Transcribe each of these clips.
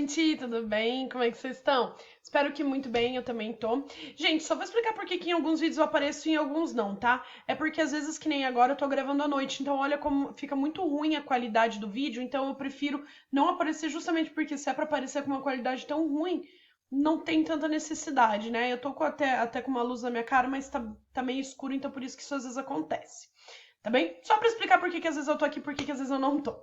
gente, tudo bem? Como é que vocês estão? Espero que muito bem, eu também tô. Gente, só vou explicar por que em alguns vídeos eu apareço e em alguns não, tá? É porque às vezes, que nem agora, eu tô gravando à noite, então olha como fica muito ruim a qualidade do vídeo, então eu prefiro não aparecer justamente porque se é pra aparecer com uma qualidade tão ruim, não tem tanta necessidade, né? Eu tô até com uma luz na minha cara, mas tá meio escuro, então por isso que isso às vezes acontece. Tá bem? Só pra explicar por que às vezes eu tô aqui e por que às vezes eu não tô.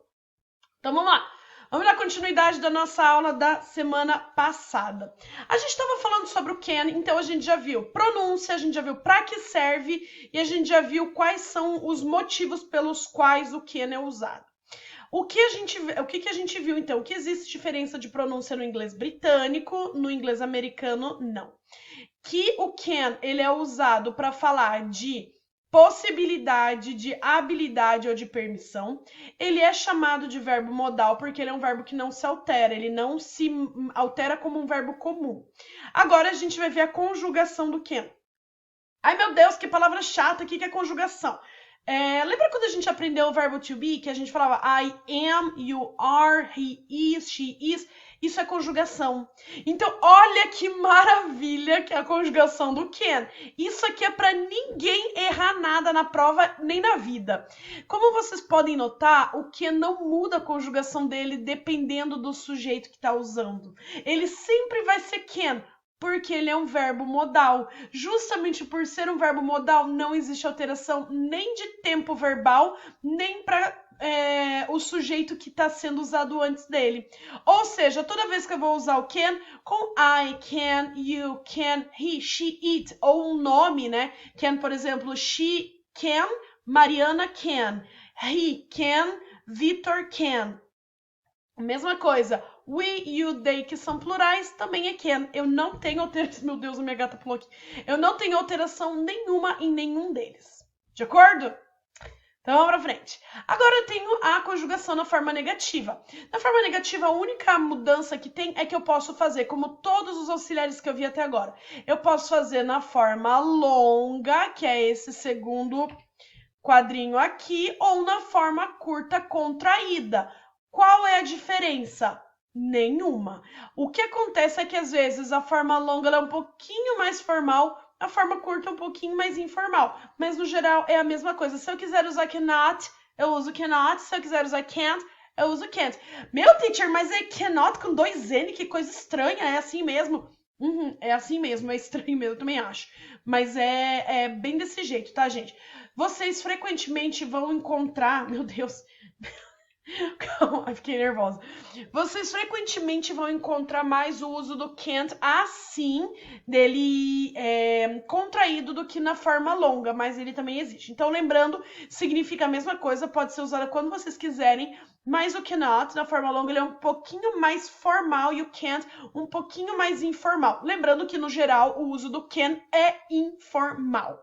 Então vamos lá. Vamos dar continuidade da nossa aula da semana passada. A gente estava falando sobre o can, então a gente já viu pronúncia, a gente já viu para que serve e a gente já viu quais são os motivos pelos quais o can é usado. O que a gente viu então? Que existe diferença de pronúncia no inglês britânico, no inglês americano, não. Que o can ele é usado para falar de possibilidade, de habilidade ou de permissão. Ele é chamado de verbo modal porque ele é um verbo que não se altera, ele não se altera como um verbo comum. Agora a gente vai ver a conjugação do can. Ai meu Deus, que palavra chata, o que é conjugação? Lembra quando a gente aprendeu o verbo to be, que a gente falava I am, you are, he is, she is? Isso é conjugação. Então, olha que maravilha que é a conjugação do can. Isso aqui é para ninguém errar nada na prova nem na vida. Como vocês podem notar, o can não muda a conjugação dele dependendo do sujeito que está usando. Ele sempre vai ser can, porque ele é um verbo modal. Justamente por ser um verbo modal, não existe alteração nem de tempo verbal, nem para o sujeito que está sendo usado antes dele. Ou seja, toda vez que eu vou usar o can, com I, can, you, can, he, she, it, ou um nome, né? Can, por exemplo, she can, Mariana can, he can, Vitor can. Mesma coisa, we, you, they, que são plurais, também é can. Eu não tenho alteração. Meu Deus, a minha gata pulou aqui. Eu não tenho alteração nenhuma em nenhum deles. De acordo? Então vamos pra frente. Agora eu tenho a conjugação na forma negativa. Na forma negativa, a única mudança que tem é que eu posso fazer, como todos os auxiliares que eu vi até agora. Eu posso fazer na forma longa, que é esse segundo quadrinho aqui, ou na forma curta contraída. Qual é a diferença? Nenhuma. O que acontece é que às vezes a forma longa é um pouquinho mais formal, a forma curta é um pouquinho mais informal, mas no geral é a mesma coisa. Se eu quiser usar cannot, eu uso cannot. Se eu quiser usar can't, eu uso can't. Meu teacher, mas é cannot com 2N, que coisa estranha, é assim mesmo. É assim mesmo, é estranho mesmo, eu também acho. Mas é bem desse jeito, tá, gente? Vocês frequentemente vão encontrar... Meu Deus... Calma, fiquei nervosa. Vocês frequentemente vão encontrar mais o uso do can't assim, dele contraído, do que na forma longa, mas ele também existe. Então, lembrando, significa a mesma coisa, pode ser usada quando vocês quiserem, mas o cannot, na forma longa, ele é um pouquinho mais formal e o can't um pouquinho mais informal. Lembrando que, no geral, o uso do can é informal.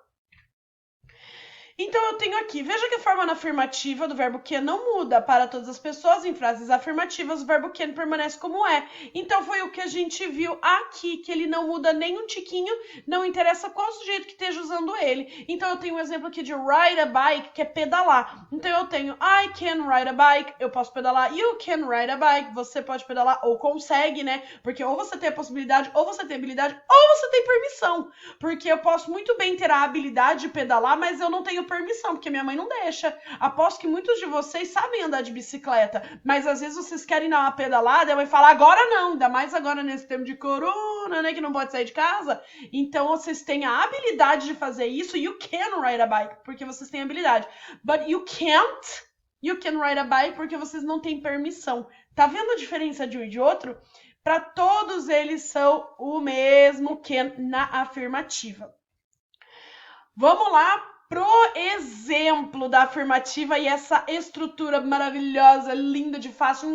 Então eu tenho aqui, veja que a forma na afirmativa do verbo can não muda para todas as pessoas. Em frases afirmativas, o verbo can permanece como é. Então foi o que a gente viu aqui, que ele não muda nem um tiquinho, não interessa qual sujeito que esteja usando ele. Então eu tenho um exemplo aqui de ride a bike, que é pedalar. Então eu tenho I can ride a bike, eu posso pedalar. You can ride a bike, você pode pedalar, ou consegue, né? Porque ou você tem a possibilidade, ou você tem habilidade, ou você tem permissão. Porque eu posso muito bem ter a habilidade de pedalar, mas eu não tenho permissão, porque minha mãe não deixa. Aposto que muitos de vocês sabem andar de bicicleta, mas às vezes vocês querem dar uma pedalada e a mãe fala, agora não, ainda mais agora nesse tempo de corona, né, que não pode sair de casa. Então vocês têm a habilidade de fazer isso, you can ride a bike, porque vocês têm habilidade. But you can ride a bike porque vocês não têm permissão. Tá vendo a diferença de um e de outro? Para todos eles são o mesmo can na afirmativa. Vamos lá pro exemplo da afirmativa e essa estrutura maravilhosa, linda, de fácil,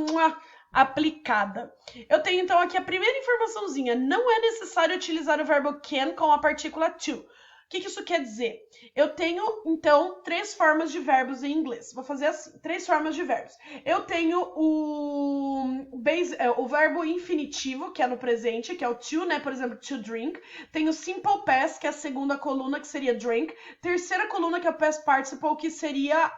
aplicada. Eu tenho então aqui a primeira informaçãozinha. Não é necessário utilizar o verbo can com a partícula to. O que isso quer dizer? Eu tenho, então, 3 formas de verbos em inglês. Vou fazer assim, 3 formas de verbos. Eu tenho o verbo infinitivo, que é no presente, que é o to, né? Por exemplo, to drink. Tem o simple past, que é a segunda coluna, que seria drink. Terceira coluna, que é o past participle, que seria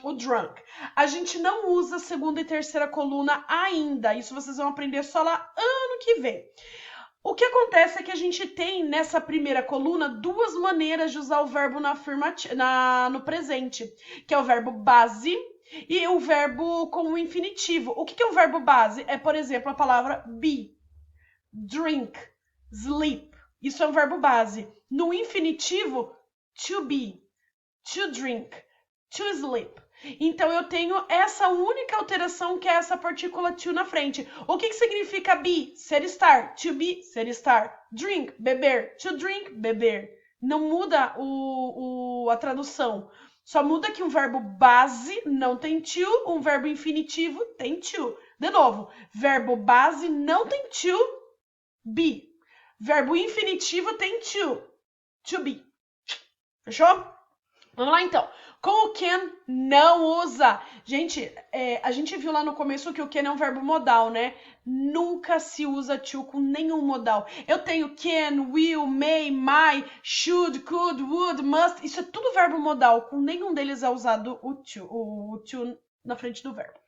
o drunk. A gente não usa a segunda e terceira coluna ainda. Isso vocês vão aprender só lá ano que vem. O que acontece é que a gente tem nessa primeira coluna 2 maneiras de usar o verbo no presente, que é o verbo base e o verbo com o infinitivo. O que é o verbo base? É, por exemplo, a palavra be, drink, sleep. Isso é um verbo base. No infinitivo, to be, to drink, to sleep. Então, eu tenho essa única alteração, que é essa partícula to na frente. O que significa be? Ser estar. To be, ser estar. Drink, beber. To drink, beber. Não muda a tradução. Só muda que um verbo base não tem to, um verbo infinitivo tem to. De novo, verbo base não tem to, be. Verbo infinitivo tem to be. Fechou? Vamos lá, então. Com o can, não usa. Gente, a gente viu lá no começo que o can é um verbo modal, né? Nunca se usa to com nenhum modal. Eu tenho can, will, may, might, should, could, would, must. Isso é tudo verbo modal. Com nenhum deles é usado o to na frente do verbo.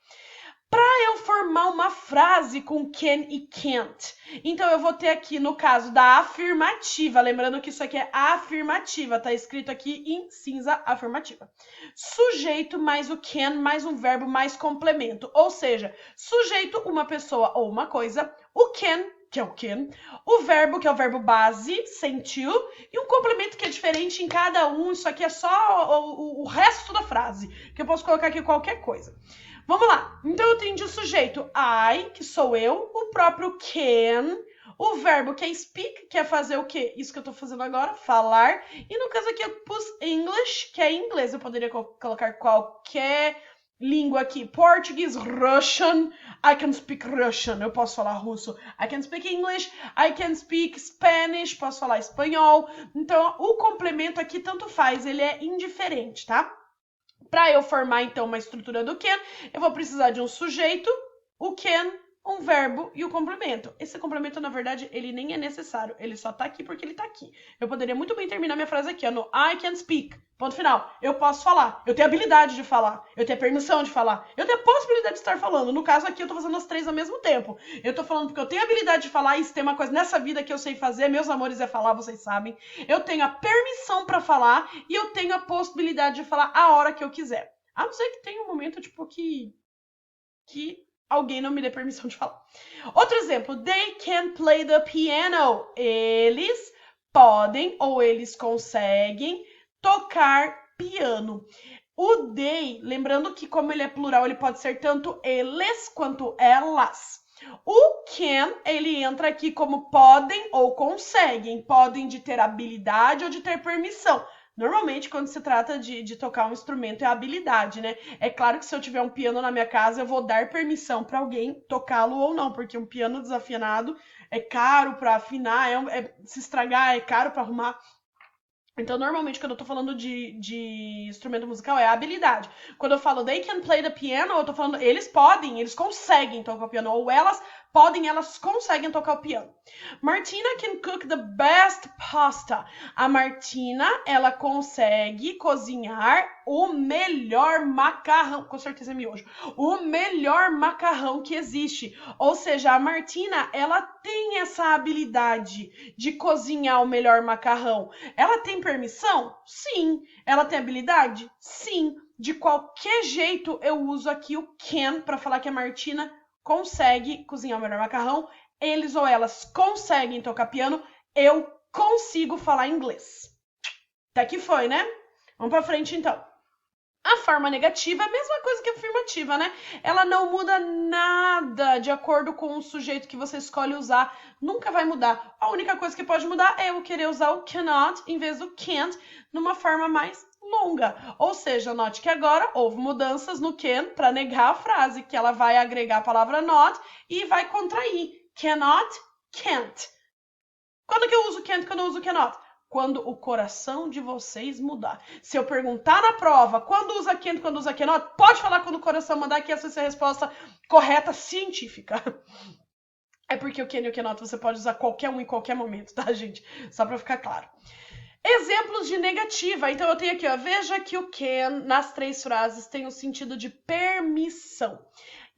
Para eu formar uma frase com can e can't, então eu vou ter aqui, no caso da afirmativa, lembrando que isso aqui é afirmativa, tá escrito aqui em cinza, afirmativa. Sujeito mais o can, mais um verbo, mais complemento. Ou seja, sujeito, uma pessoa ou uma coisa, o can, que é o can, o verbo, que é o verbo base, sentiu, e um complemento que é diferente em cada um. Isso aqui é só o resto da frase, que eu posso colocar aqui qualquer coisa. Vamos lá. Então, eu tenho de sujeito I, que sou eu, o próprio can, o verbo que é speak, que é fazer o quê? Isso que eu tô fazendo agora, falar. E no caso aqui, eu pus English, que é inglês. Eu poderia colocar qualquer língua aqui. Português, Russian. I can speak Russian. Eu posso falar russo. I can speak English. I can speak Spanish. Posso falar espanhol. Então, o complemento aqui tanto faz. Ele é indiferente, tá? Para eu formar, então, uma estrutura do can, eu vou precisar de um sujeito, o can, um verbo e o complemento. Esse complemento, na verdade, ele nem é necessário. Ele só tá aqui porque ele tá aqui. Eu poderia muito bem terminar minha frase aqui, ó, no I can speak. Ponto final. Eu posso falar. Eu tenho habilidade de falar. Eu tenho a permissão de falar. Eu tenho a possibilidade de estar falando. No caso aqui, eu tô fazendo as 3 ao mesmo tempo. Eu tô falando porque eu tenho a habilidade de falar, e se tem uma coisa nessa vida que eu sei fazer, meus amores, é falar, vocês sabem. Eu tenho a permissão para falar e eu tenho a possibilidade de falar a hora que eu quiser. A não ser que tenha um momento, tipo, que alguém não me dê permissão de falar. Outro exemplo, they can play the piano. Eles podem ou eles conseguem tocar piano. O they, lembrando que como ele é plural, ele pode ser tanto eles quanto elas. O can, ele entra aqui como podem ou conseguem. Podem de ter habilidade ou de ter permissão. Normalmente, quando se trata de tocar um instrumento, é habilidade, né? É claro que se eu tiver um piano na minha casa, eu vou dar permissão para alguém tocá-lo ou não, porque um piano desafinado é caro para afinar, se estragar é caro para arrumar. Então, normalmente, quando eu tô falando de instrumento musical, é habilidade. Quando eu falo they can play the piano, eu tô falando eles podem, eles conseguem tocar o piano. Ou elas podem, elas conseguem tocar o piano. Martina can cook the best pasta. A Martina, ela consegue cozinhar o melhor macarrão. Com certeza é miojo. O melhor macarrão que existe. Ou seja, a Martina, ela tem essa habilidade de cozinhar o melhor macarrão. Ela tem permissão? Sim. Ela tem habilidade? Sim. De qualquer jeito, eu uso aqui o can para falar que a Martina consegue cozinhar o melhor macarrão. Eles ou elas conseguem tocar piano. Eu consigo falar inglês. Até que foi, né? Vamos para frente, então. A forma negativa é a mesma coisa que a afirmativa, né? Ela não muda nada de acordo com o sujeito que você escolhe usar. Nunca vai mudar. A única coisa que pode mudar é eu querer usar o cannot em vez do can't numa forma mais longa. Ou seja, note que agora houve mudanças no can para negar a frase, que ela vai agregar a palavra not e vai contrair. Cannot, can't. Quando que eu uso can't, quando eu uso cannot? quando o coração de vocês mudar. Se eu perguntar na prova quando usa can't, quando usa cannot, pode falar quando o coração mudar, que essa vai ser a resposta correta científica. É porque o can e o cannot você pode usar qualquer um em qualquer momento, tá, gente? Só pra ficar claro. Exemplos de negativa. Então eu tenho aqui, ó, veja que o can nas 3 frases tem o sentido de permissão.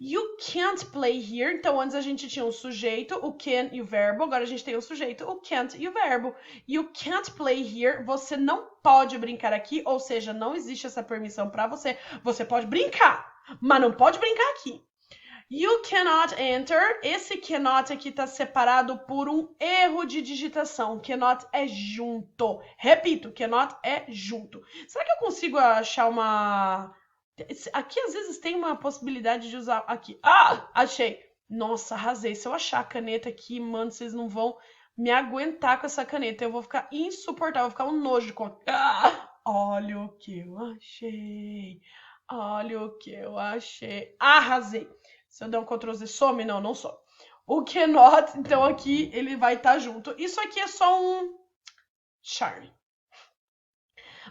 You can't play here. Então antes a gente tinha o sujeito, o can e o verbo. Agora a gente tem o sujeito, o can't e o verbo. You can't play here. Você não pode brincar aqui, ou seja, não existe essa permissão para você. Você pode brincar, mas não pode brincar aqui. You cannot enter. Esse cannot aqui está separado por um erro de digitação. Cannot é junto. Repito, cannot é junto. Será que eu consigo achar uma... Aqui às vezes tem uma possibilidade de usar aqui. Ah, achei. Nossa, arrasei. Se eu achar a caneta aqui, mano, vocês não vão me aguentar com essa caneta. Eu vou ficar insuportável, vou ficar um nojo com... olha o que eu achei. Olha o que eu achei. Arrasei. Se eu der um Ctrl Z, some? Não, não some. O cannot, então aqui ele vai estar junto. Isso aqui é só um charme.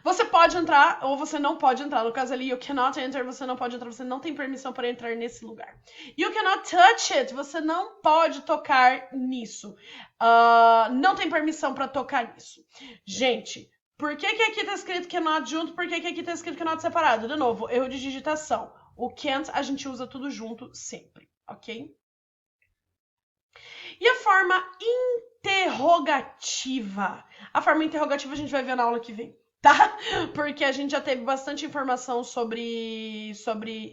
Você pode entrar ou você não pode entrar. No caso ali, you cannot enter, você não pode entrar, você não tem permissão para entrar nesse lugar. You cannot touch it, você não pode tocar nisso. Não tem permissão para tocar nisso. Gente, por que aqui tá escrito cannot junto, por que aqui tá escrito cannot separado? De novo, erro de digitação. O can't a gente usa tudo junto sempre, ok? E a forma interrogativa? A forma interrogativa a gente vai ver na aula que vem, tá? Porque a gente já teve bastante informação sobre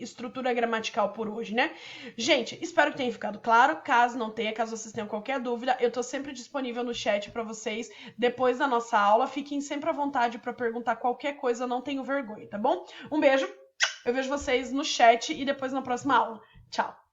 estrutura gramatical por hoje, né? Gente, espero que tenha ficado claro. Caso não tenha, caso vocês tenham qualquer dúvida, eu tô sempre disponível no chat para vocês depois da nossa aula. Fiquem sempre à vontade para perguntar qualquer coisa, não tenho vergonha, tá bom? Um beijo, eu vejo vocês no chat e depois na próxima aula. Tchau!